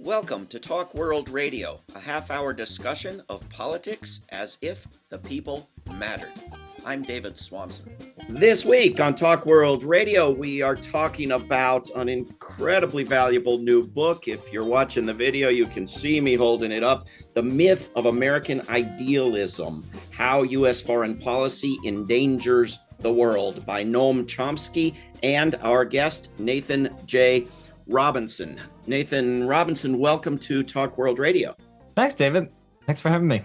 Welcome to Talk World Radio, a half-hour discussion of politics as if the people mattered. I'm David Swanson. This week on Talk World Radio, we are talking about an incredibly valuable new book. If you're watching the video, you can see me holding it up. The Myth of American Idealism, How U.S. Foreign Policy Endangers the World by Noam Chomsky and our guest, Nathan J. Robinson. Nathan Robinson, welcome to Talk World Radio. Thanks, David. Thanks for having me.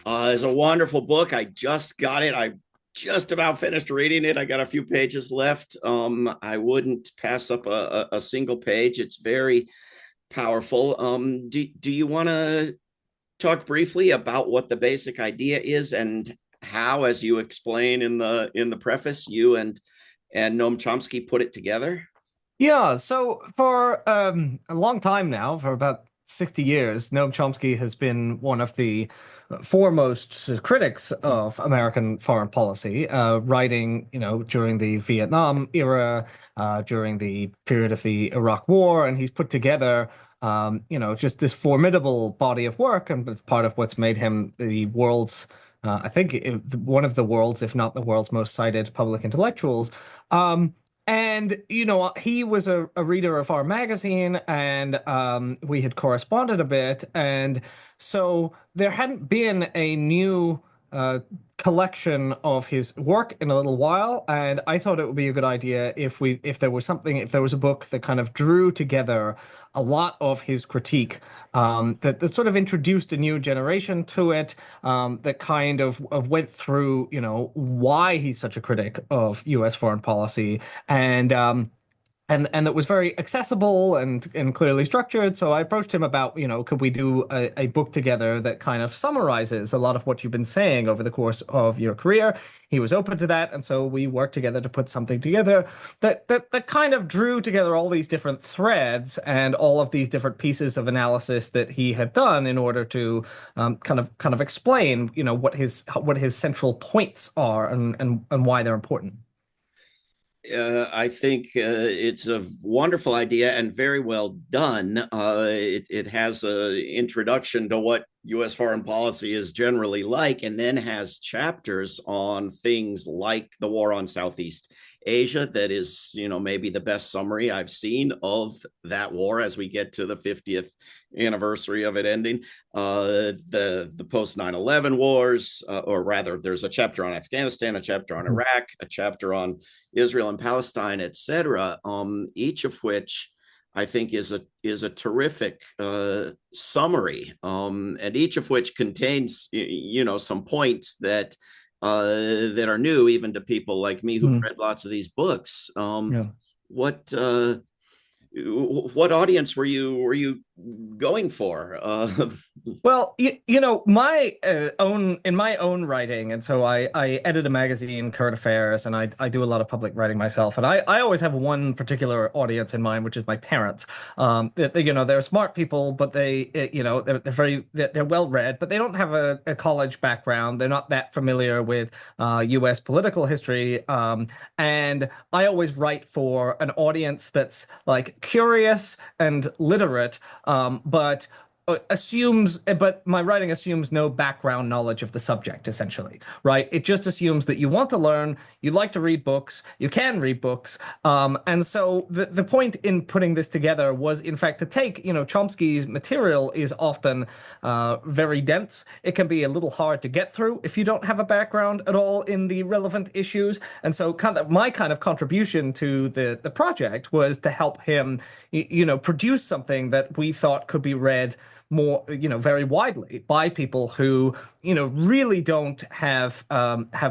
It's a wonderful book. I just got it. I just about finished reading it. I got a few pages left. I wouldn't pass up a single page. It's very powerful. Do you want to talk briefly about what the basic idea is and how, as you explain in the preface, you and Noam Chomsky put it together? Yeah, so for a long time now, for about 60 years, Noam Chomsky has been one of the foremost critics of American foreign policy, writing, during the Vietnam era, during the period of the Iraq War, and he's put together, just this formidable body of work, and part of what's made him the world's, one of the world's, if not the world's most cited public intellectuals. And, he was a reader of our magazine, and we had corresponded a bit. And so there hadn't been a new collection of his work in a little while. And I thought it would be a good idea if there was a book that kind of drew together a lot of his critique, that sort of introduced a new generation to it, that kind of went through, why he's such a critic of U.S. foreign policy, and that was very accessible and clearly structured. So I approached him about, could we do a book together that kind of summarizes a lot of what you've been saying over the course of your career. He was open to that, and so we worked together to put something together that kind of drew together all these different threads and all of these different pieces of analysis that he had done in order to kind of explain, what his central points are and why they're important. I think it's a wonderful idea and very well done. It has an introduction to what U.S. foreign policy is generally like, and then has chapters on things like the war on Southeast Asia. That is, maybe the best summary I've seen of that war as we get to the 50th anniversary of it ending. The post 9/11 wars, or rather, there's a chapter on Afghanistan, a chapter on Iraq, a chapter on Israel and Palestine, etc. Each of which I think is a terrific summary, and each of which contains some points that are new even to people like me who've read lots of these books. What audience were you going for? Well, my in my own writing, and so I edit a magazine, Current Affairs, and I do a lot of public writing myself, and I always have one particular audience in mind, which is my parents. They're smart people, but they're well read, but they don't have a college background. They're not that familiar with U.S. political history, and I always write for an audience that's like curious and literate, but my writing assumes no background knowledge of the subject, essentially, right? It just assumes that you want to learn, you like to read books, you can read books. And so the point in putting this together was, in fact, to take, Chomsky's material is often very dense. It can be a little hard to get through if you don't have a background at all in the relevant issues. And so my contribution to the project was to help him, produce something that we thought could be read more, very widely by people who, really don't have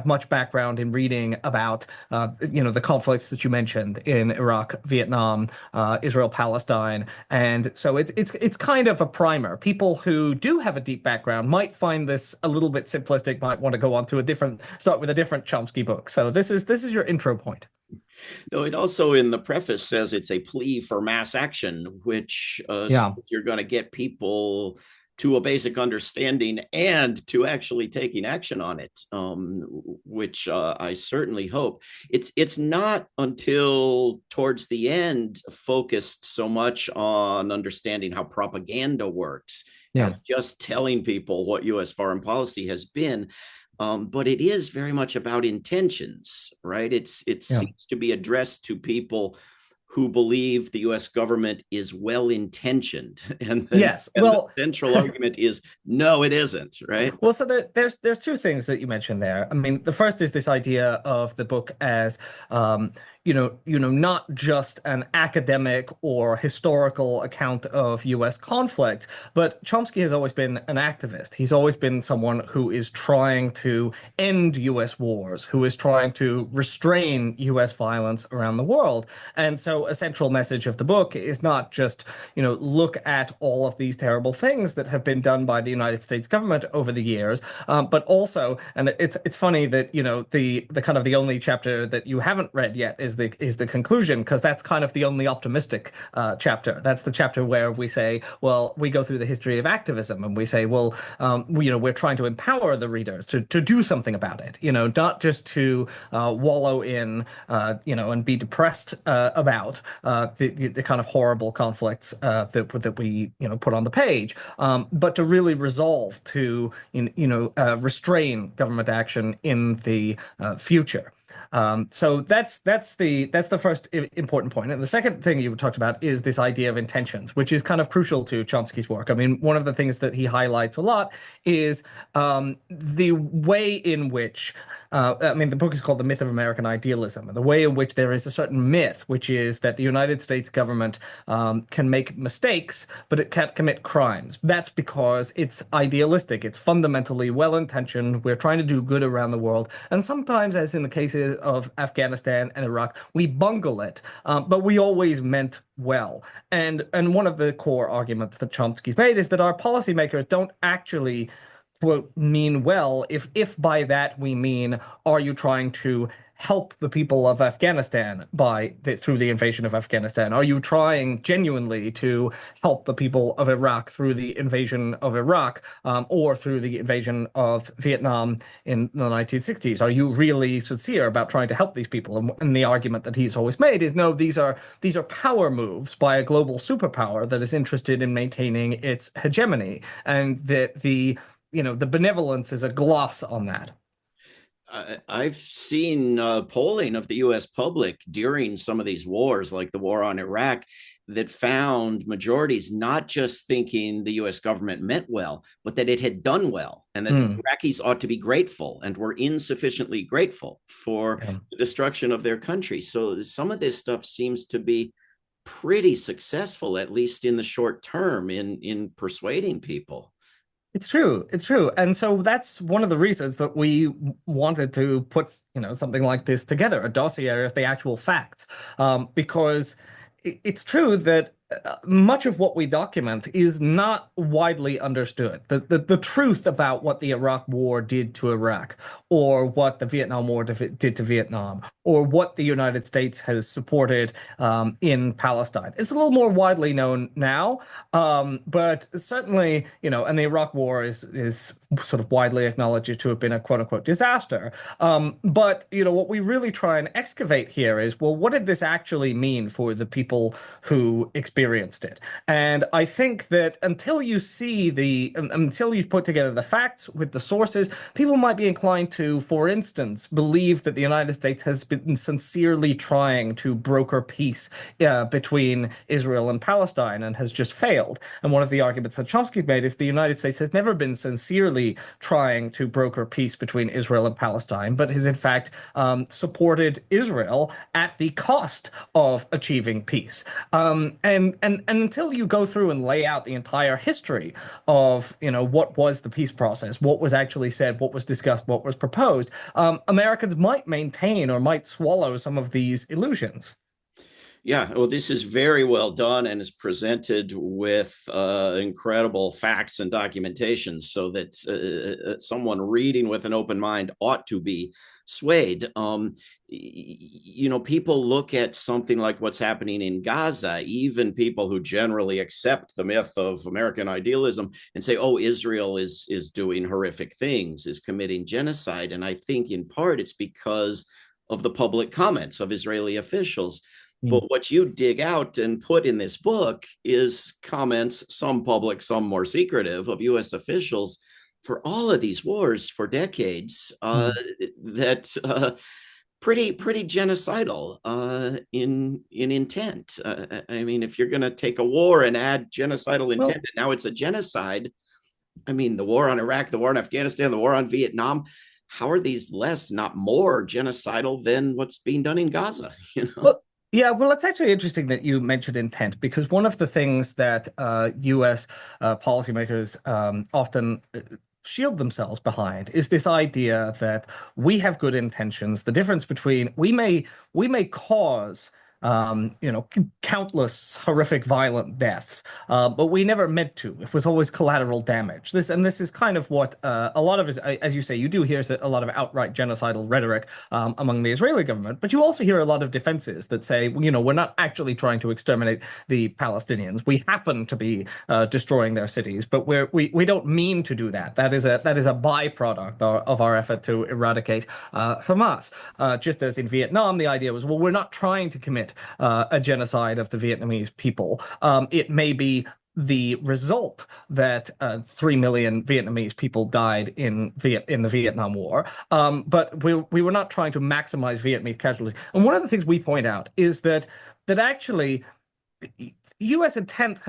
much background in reading about, the conflicts that you mentioned in Iraq, Vietnam, Israel, Palestine. And so it's kind of a primer. People who do have a deep background might find this a little bit simplistic, might want to go on to start with a different Chomsky book. So this is your intro point. No, it also in the preface says it's a plea for mass action, which you're going to get people to a basic understanding and to actually taking action on it, which I certainly hope. It's not until towards the end focused so much on understanding how propaganda works Yeah. as just telling people what U.S. foreign policy has been. But it is very much about intentions, right? It Yeah. seems to be addressed to people who believe the U.S. government is well intentioned, Yes. and the central argument is no, it isn't, right? Well, so there's two things that you mentioned there. I mean, the first is this idea of the book as, not just an academic or historical account of U.S. conflict, but Chomsky has always been an activist. He's always been someone who is trying to end U.S. wars, who is trying to restrain U.S. violence around the world. And so, a central message of the book is not just, look at all of these terrible things that have been done by the United States government over the years, but also, and it's funny that the kind of the only chapter that you haven't read yet is the conclusion, because that's kind of the only optimistic chapter. That's the chapter where we say, well, we go through the history of activism, and we say, well, we're trying to empower the readers to do something about it, not just to wallow in, and be depressed about the kind of horrible conflicts that we put on the page, but to really resolve to restrain government action in the future. So that's the first important point. And the second thing you talked about is this idea of intentions, which is kind of crucial to Chomsky's work. I mean, one of the things that he highlights a lot is the way in which, the book is called The Myth of American Idealism, and the way in which there is a certain myth, which is that the United States government can make mistakes, but it can't commit crimes. That's because it's idealistic. It's fundamentally well-intentioned. We're trying to do good around the world. And sometimes, as in the cases of Afghanistan and Iraq, we bungle it, but we always meant well. And one of the core arguments that Chomsky's made is that our policymakers don't actually quote mean well, if by that we mean, are you trying to help the people of Afghanistan through the invasion of Afghanistan? Are you trying genuinely to help the people of Iraq through the invasion of Iraq, or through the invasion of Vietnam in the 1960s? Are you really sincere about trying to help these people? And the argument that he's always made is, no, these are power moves by a global superpower that is interested in maintaining its hegemony, and that the benevolence is a gloss on that. I've seen polling of the US public during some of these wars, like the war on Iraq, that found majorities not just thinking the US government meant well, but that it had done well, and that the Iraqis ought to be grateful and were insufficiently grateful for the destruction of their country. So some of this stuff seems to be pretty successful, at least in the short term, in persuading people. It's true. It's true. And so that's one of the reasons that we wanted to put, something like this together, a dossier of the actual facts, because it's true that much of what we document is not widely understood. The truth about what the Iraq War did to Iraq, or what the Vietnam War did to Vietnam, or what the United States has supported in Palestine, it's a little more widely known now. But certainly, and the Iraq War is sort of widely acknowledged to have been a quote unquote disaster. But what we really try and excavate here is, well, what did this actually mean for the people who experienced it? And I think that until you put together the facts with the sources, people might be inclined to, for instance, believe that the United States has been sincerely trying to broker peace between Israel and Palestine, and has just failed. And one of the arguments that Chomsky made is the United States has never been sincerely trying to broker peace between Israel and Palestine, but has in fact supported Israel at the cost of achieving peace. And until you go through and lay out the entire history of, what was the peace process, what was actually said, what was discussed, what was proposed, Americans might maintain or might swallow some of these illusions. Yeah, well, this is very well done and is presented with incredible facts and documentation so that someone reading with an open mind ought to be swayed. People look at something like what's happening in Gaza, even people who generally accept the myth of American idealism, and say, oh, Israel is doing horrific things, is committing genocide. And I think in part it's because of the public comments of Israeli officials. Mm. But what you dig out and put in this book is comments, some public, some more secretive, of U.S. officials for all of these wars for decades Mm. that pretty genocidal in intent. I mean, if you're going to take a war and add genocidal intent, Well, and now it's a genocide. I mean, the war on Iraq, the war on Afghanistan, the war on Vietnam. How are these less, not more, genocidal than what's being done in Gaza? You know. Well, yeah, well, it's actually interesting that you mentioned intent because one of the things that U.S. Policymakers often shield themselves behind is this idea that we have good intentions. The difference between we may cause countless horrific violent deaths, but we never meant to. It was always collateral damage. This is kind of what a lot of, as you say, you do hear a lot of outright genocidal rhetoric among the Israeli government, but you also hear a lot of defenses that say, we're not actually trying to exterminate the Palestinians. We happen to be destroying their cities, but we don't mean to do that. That is a byproduct of our effort to eradicate Hamas. Just as in Vietnam, the idea was, well, we're not trying to commit a genocide of the Vietnamese people. It may be the result that 3 million Vietnamese people died in the Vietnam War. But we were not trying to maximize Vietnamese casualties. And one of the things we point out is that actually U.S. intent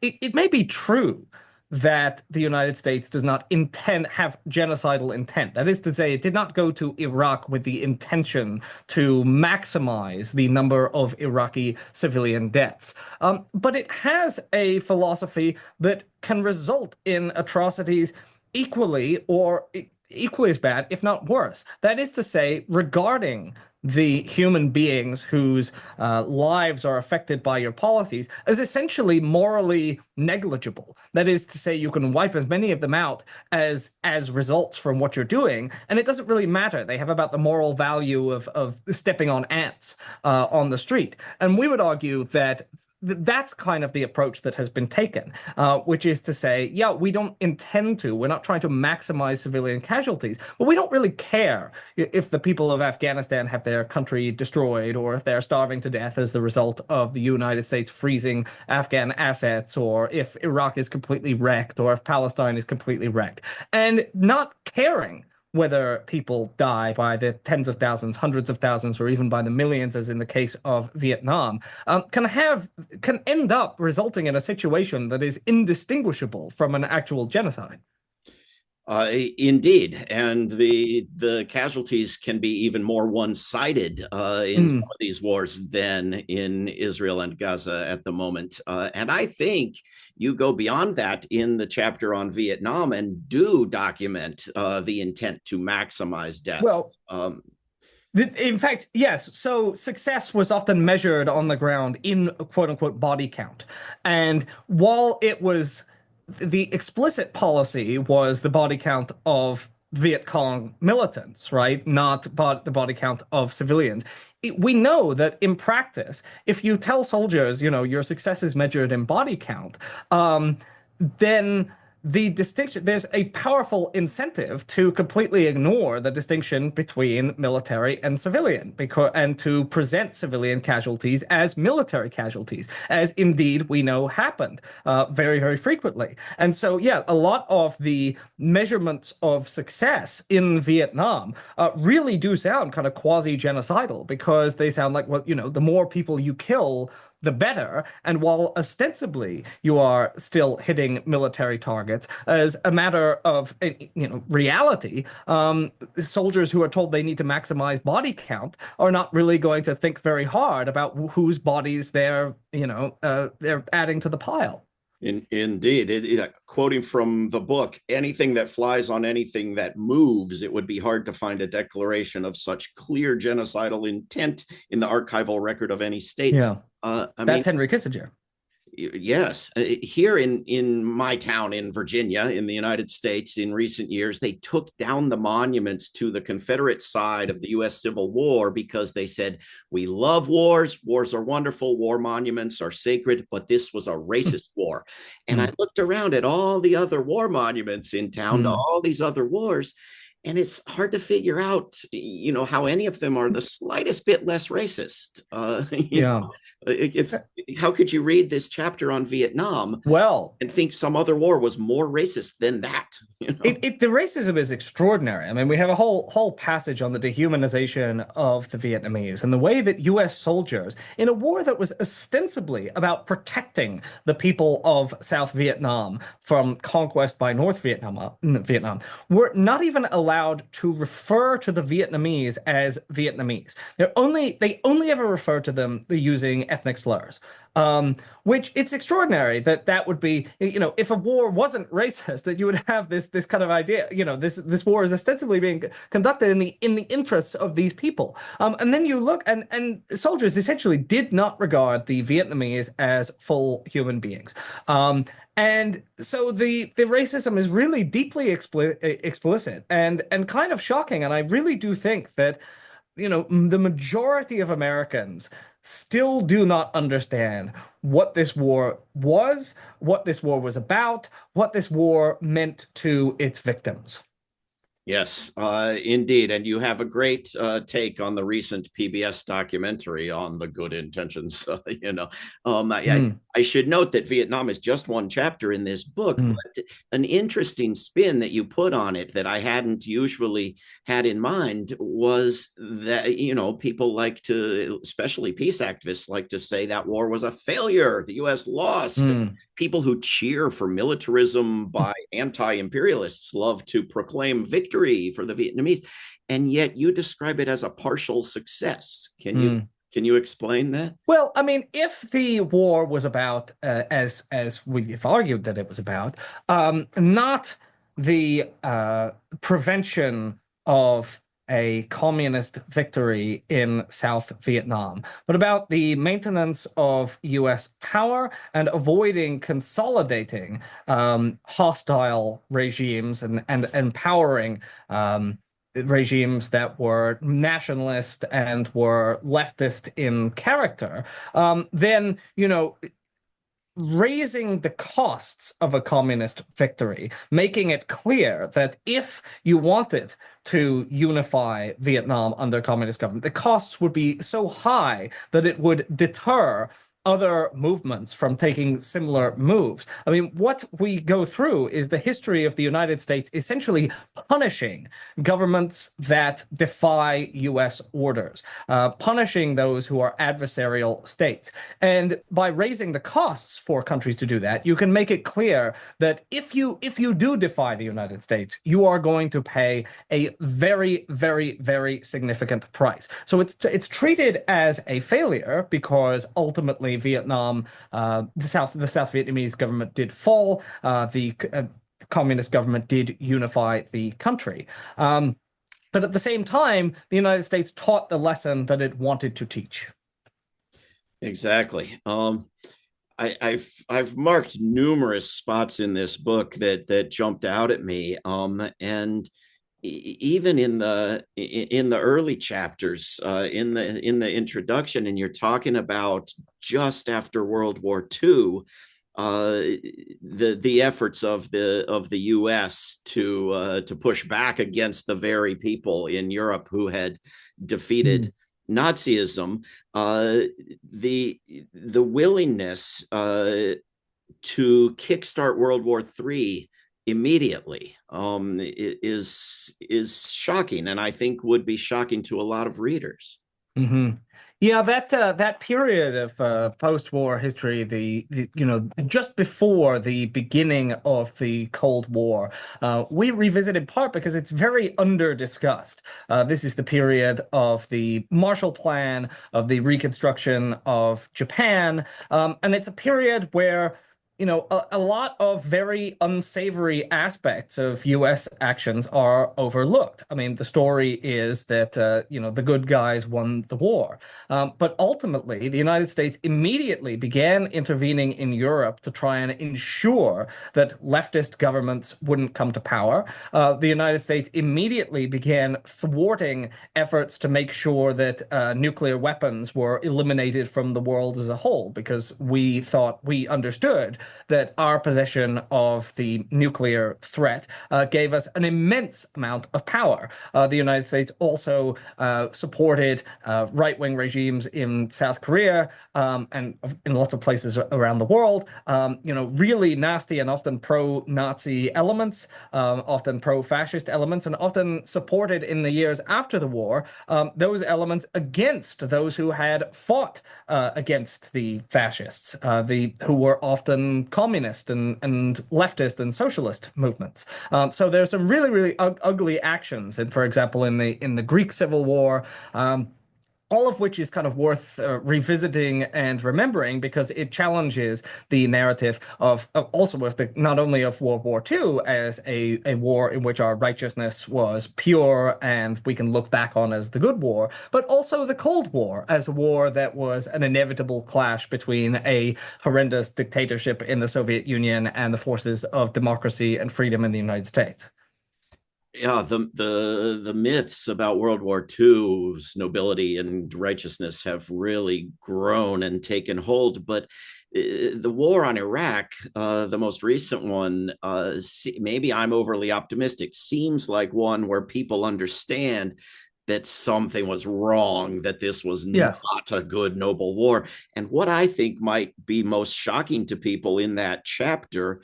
it may be true that the United States does not have genocidal intent. That is to say, it did not go to Iraq with the intention to maximize the number of Iraqi civilian deaths. But it has a philosophy that can result in atrocities equally as bad, if not worse. That is to say, regarding the human beings whose lives are affected by your policies is essentially morally negligible. That is to say, you can wipe as many of them out as results from what you're doing, and it doesn't really matter. They have about the moral value of stepping on ants on the street. And we would argue that that's kind of the approach that has been taken, which is to say, yeah, we don't intend to. We're not trying to maximize civilian casualties, but we don't really care if the people of Afghanistan have their country destroyed or if they're starving to death as the result of the United States freezing Afghan assets, or if Iraq is completely wrecked, or if Palestine is completely wrecked. And not caring whether people die by the tens of thousands, hundreds of thousands, or even by the millions, as in the case of Vietnam, can end up resulting in a situation that is indistinguishable from an actual genocide. Indeed, and the casualties can be even more one-sided in some Mm. of these wars than in Israel and Gaza at the moment. And I think you go beyond that in the chapter on Vietnam and do document the intent to maximize Well, deaths. in fact, yes. So success was often measured on the ground in quote unquote body count. And while it was the explicit policy was the body count of Viet Cong militants, right? Not the body count of civilians. We know that in practice, if you tell soldiers, your success is measured in body count, then the distinction, there's a powerful incentive to completely ignore the distinction between military and civilian, and to present civilian casualties as military casualties, as indeed we know happened very, very frequently. And so, yeah, a lot of the measurements of success in Vietnam really do sound kind of quasi-genocidal, because they sound like, well, the more people you kill, the better. And while ostensibly you are still hitting military targets, as a matter of reality, soldiers who are told they need to maximize body count are not really going to think very hard about whose bodies they're adding to the pile. Indeed. Quoting from the book, anything that flies on anything that moves, it would be hard to find a declaration of such clear genocidal intent in the archival record of any state. Yeah, I mean, that's Henry Kissinger. yes, here in my town in Virginia, in the United States, in recent years, they took down the monuments to the Confederate side of the U.S. Civil War because they said, we love wars. Wars are wonderful. War monuments are sacred, but this was a racist war. And I Mm, looked around at all the other war monuments in town to mm, all these other wars, and it's hard to figure out, how any of them are the slightest bit less racist. yeah. If how could you read this chapter on Vietnam Well, and think some other war was more racist than that? the racism is extraordinary. I mean, we have a whole passage on the dehumanization of the Vietnamese and the way that U.S. soldiers, in a war that was ostensibly about protecting the people of South Vietnam from conquest by North Vietnam, were not even allowed to refer to the Vietnamese as Vietnamese. They only ever refer to them using ethnic slurs. Which it's extraordinary that that would be, if a war wasn't racist, that you would have this kind of idea, this war is ostensibly being conducted in the interests of these people. And then you look and soldiers essentially did not regard the Vietnamese as full human beings. And so the racism is really deeply explicit and kind of shocking. And I really do think that the majority of Americans still do not understand what this war was, what this war was about, what this war meant to its victims. Yes, indeed. And you have a great take on the recent PBS documentary on the good intentions. Mm, I should note that Vietnam is just one chapter in this book, mm, but an interesting spin that you put on it that I hadn't usually had in mind was that, people like to, especially peace activists, like to say that war was a failure. The US lost. mm. People who cheer for militarism by anti-imperialists love to proclaim victory for the Vietnamese, and yet you describe it as a partial success. Can you Mm. can you explain that? Well, I mean, if the war was about, as we've argued that it was about, not the prevention of a communist victory in South Vietnam, but about the maintenance of U.S. power and avoiding consolidating hostile regimes and empowering regimes that were nationalist and were leftist in character, then, raising the costs of a communist victory, making it clear that if you wanted to unify Vietnam under communist government, the costs would be so high that it would deter other movements from taking similar moves. I mean, what we go through is the history of the United States essentially punishing governments that defy U.S. orders, punishing those who are adversarial states. And by raising the costs for countries to do that, you can make it clear that if you do defy the United States, you are going to pay a very, very, very significant price. So it's treated as a failure because ultimately Vietnam, the South Vietnamese government did fall. The communist government did unify the country. But at the same time, the United States taught the lesson that it wanted to teach. Exactly. I've marked numerous spots in this book that jumped out at me. And even in the early chapters, in the introduction, and you're talking about just after World War II, the efforts of the U.S. to push back against the very people in Europe who had defeated Nazism, the willingness to kickstart World War III immediately is shocking, and I think would be shocking to a lot of readers. Hmm. Yeah, that period of post-war history, just before the beginning of the Cold War, we revisit in part because it's very under-discussed. This is the period of the Marshall Plan, of the reconstruction of Japan, and it's a period where a lot of very unsavory aspects of U.S. actions are overlooked. I mean, the story is that, the good guys won the war. But ultimately, the United States immediately began intervening in Europe to try and ensure that leftist governments wouldn't come to power. The United States immediately began thwarting efforts to make sure that nuclear weapons were eliminated from the world as a whole, because we understood that our possession of the nuclear threat gave us an immense amount of power. The United States also supported right-wing regimes in South Korea and in lots of places around the world. Really nasty and often pro-Nazi elements, often pro-fascist elements, and often supported in the years after the war those elements against those who had fought against the fascists, who were often communist and leftist and socialist movements. So there's some really, really ugly actions, and for example, in the Greek Civil War. All of which is kind of worth revisiting and remembering, because it challenges the narrative also with not only of World War II as a war in which our righteousness was pure and we can look back on as the good war, but also the Cold War as a war that was an inevitable clash between a horrendous dictatorship in the Soviet Union and the forces of democracy and freedom in the United States. Yeah, the myths about World War II's nobility and righteousness have really grown and taken hold. But the war on Iraq, the most recent one, maybe I'm overly optimistic, seems like one where people understand that something was wrong, that this was Yes. not a good, noble war. And what I think might be most shocking to people in that chapter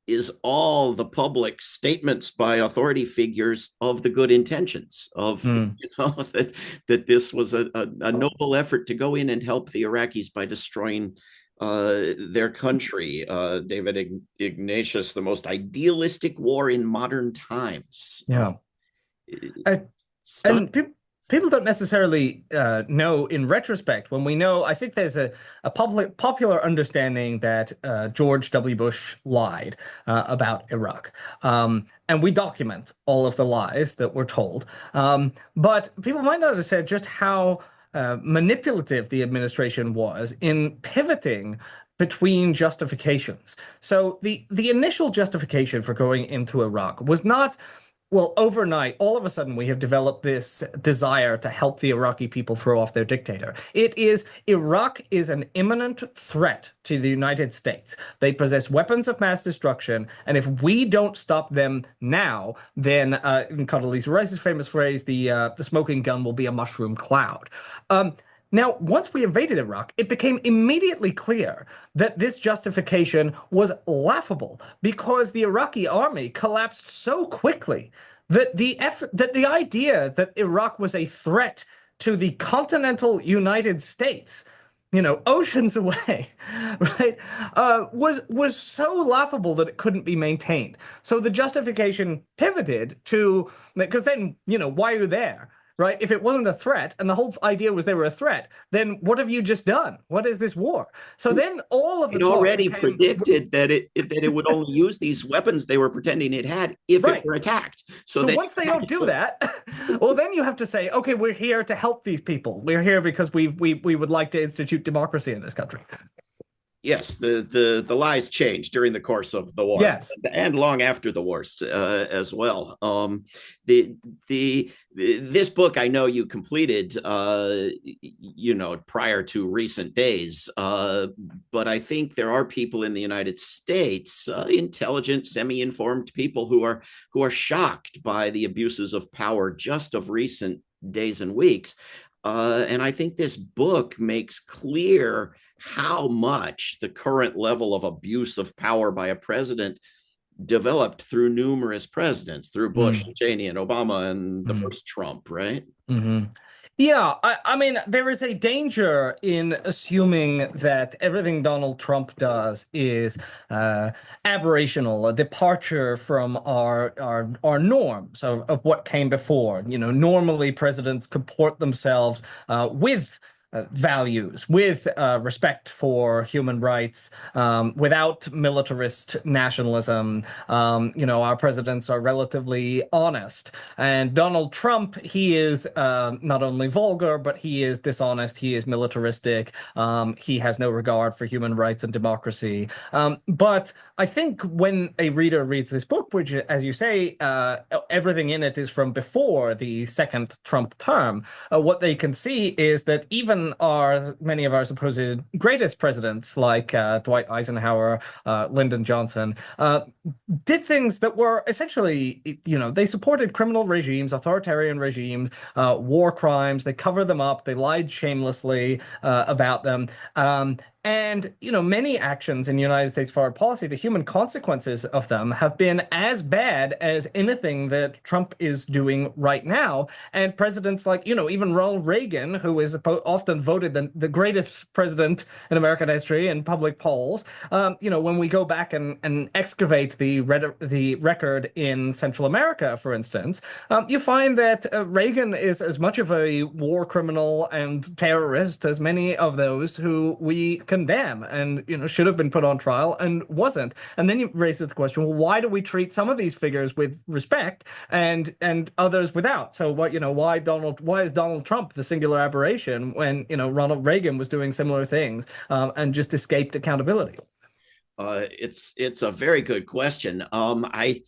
is all the public statements by authority figures of the good intentions of Mm. that this was a noble effort to go in and help the Iraqis by destroying their country. David Ignatius, the most idealistic war in modern times. Yeah. I, Stunning. And people don't necessarily know in retrospect. When we know, I think there's a popular understanding that George W. Bush lied about Iraq. And we document all of the lies that were told. But people might not understand just how manipulative the administration was in pivoting between justifications. So the initial justification for going into Iraq was not, well, overnight, all of a sudden, we have developed this desire to help the Iraqi people throw off their dictator. It is Iraq is an imminent threat to the United States. They possess weapons of mass destruction, and if we don't stop them now, then, in Condoleezza Rice's famous phrase, the smoking gun will be a mushroom cloud. Now, once we invaded Iraq, it became immediately clear that this justification was laughable, because the Iraqi army collapsed so quickly that the idea that Iraq was a threat to the continental United States, oceans away, right, was so laughable that it couldn't be maintained. So the justification pivoted to, because then, why are you there? Right? If it wasn't a threat, and the whole idea was they were a threat, then what have you just done? What is this war? So then all of the It talk already became predicted that it would only use these weapons they were pretending it had if it right. were attacked. So So they once they don't do that, well, then you have to say, okay, we're here to help these people. We're here because we would like to institute democracy in this country. yes, the lies changed during the course of the war Yes. and long after the wars as well. The this book I know you completed, prior to recent days, but I think there are people in the United States, intelligent, semi-informed people who are shocked by the abuses of power just of recent days and weeks. And I think this book makes clear how much the current level of abuse of power by a president developed through numerous presidents, through Bush, Mm. Cheney, and Obama, and the Mm. first Trump, right? Hmm. Yeah, I mean, there is a danger in assuming that everything Donald Trump does is aberrational, a departure from our norms of what came before. Normally presidents comport themselves with values, with respect for human rights, without militarist nationalism. Our presidents are relatively honest. And Donald Trump, he is not only vulgar, but he is dishonest. He is militaristic. He has no regard for human rights and democracy. But I think when a reader reads this book, which, as you say, everything in it is from before the second Trump term, what they can see is that even many of our supposed greatest presidents, like Dwight Eisenhower, Lyndon Johnson, did things that were essentially, they supported criminal regimes, authoritarian regimes, war crimes. They covered them up. They lied shamelessly about them. And, many actions in United States foreign policy, the human consequences of them have been as bad as anything that Trump is doing right now. And presidents like, even Ronald Reagan, who is often voted the greatest president in American history in public polls, when we go back and excavate the record in Central America, for instance, you find that Reagan is as much of a war criminal and terrorist as many of those who we condemn and should have been put on trial and wasn't. And then you raise the question, well, why do we treat some of these figures with respect and others without? So why is Donald Trump the singular aberration when Ronald Reagan was doing similar things and just escaped accountability? It's a very good question. I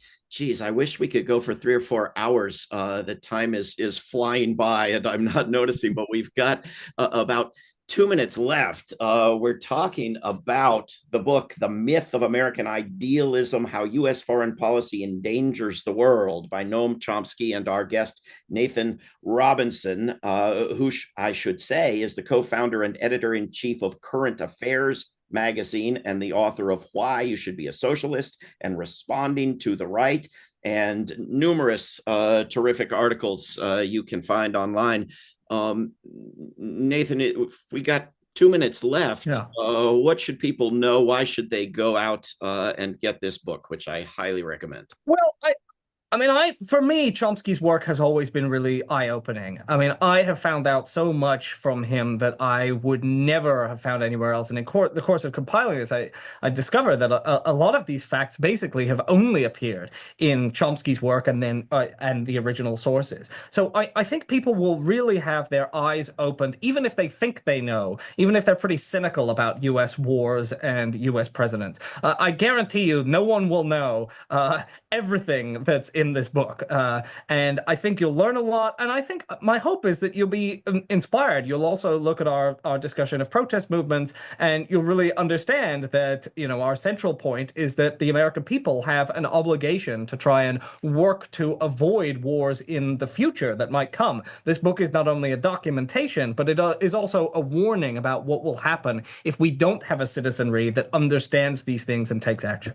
wish we could go for 3 or 4 hours. The time is flying by, and I'm not noticing, but we've got about 2 minutes left. We're talking about the book, The Myth of American Idealism, How U.S. Foreign Policy Endangers the World, by Noam Chomsky and our guest, Nathan Robinson, who I should say is the co-founder and editor-in-chief of Current Affairs magazine and the author of Why You Should Be a Socialist and Responding to the Right, and numerous terrific articles you can find online. Nathan, if we got 2 minutes left, Yeah. What should people know? Why should they go out and get this book, which I highly recommend? Well, for me, Chomsky's work has always been really eye-opening. I have found out so much from him that I would never have found anywhere else. And in the course of compiling this, I discovered that a lot of these facts basically have only appeared in Chomsky's work and the original sources. So I think people will really have their eyes opened, even if they think they know, even if they're pretty cynical about U.S. wars and U.S. presidents. I guarantee you, no one will know everything that's in this book. And I think you'll learn a lot. And I think my hope is that you'll be inspired. You'll also look at our discussion of protest movements, and you'll really understand that, our central point is that the American people have an obligation to try and work to avoid wars in the future that might come. This book is not only a documentation, but it is also a warning about what will happen if we don't have a citizenry that understands these things and takes action.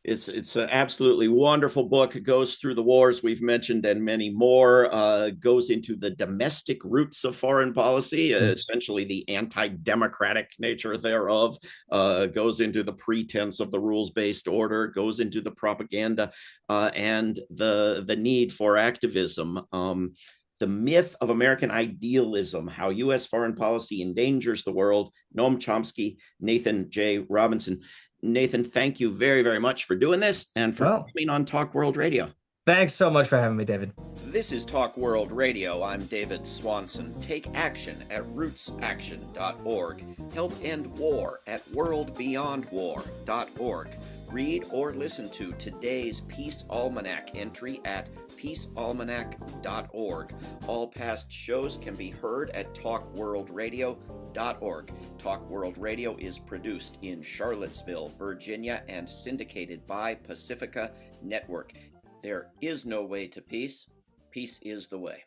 It's an absolutely wonderful book. It goes through the wars we've mentioned and many more, goes into the domestic roots of foreign policy, essentially the anti-democratic nature thereof, goes into the pretense of the rules-based order, goes into the propaganda, and the need for activism. The Myth of American Idealism, How U.S. Foreign Policy Endangers the World, Noam Chomsky, Nathan J. Robinson. Nathan, thank you very, very much for doing this and for coming on Talk World Radio. Thanks so much for having me, David. This is Talk World Radio. I'm David Swanson. Take action at rootsaction.org. Help end war at worldbeyondwar.org. Read or listen to today's Peace Almanac entry at peacealmanac.org. All past shows can be heard at talkworldradio.org. Talk World Radio is produced in Charlottesville, Virginia, and syndicated by Pacifica Network. There is no way to peace. Peace is the way.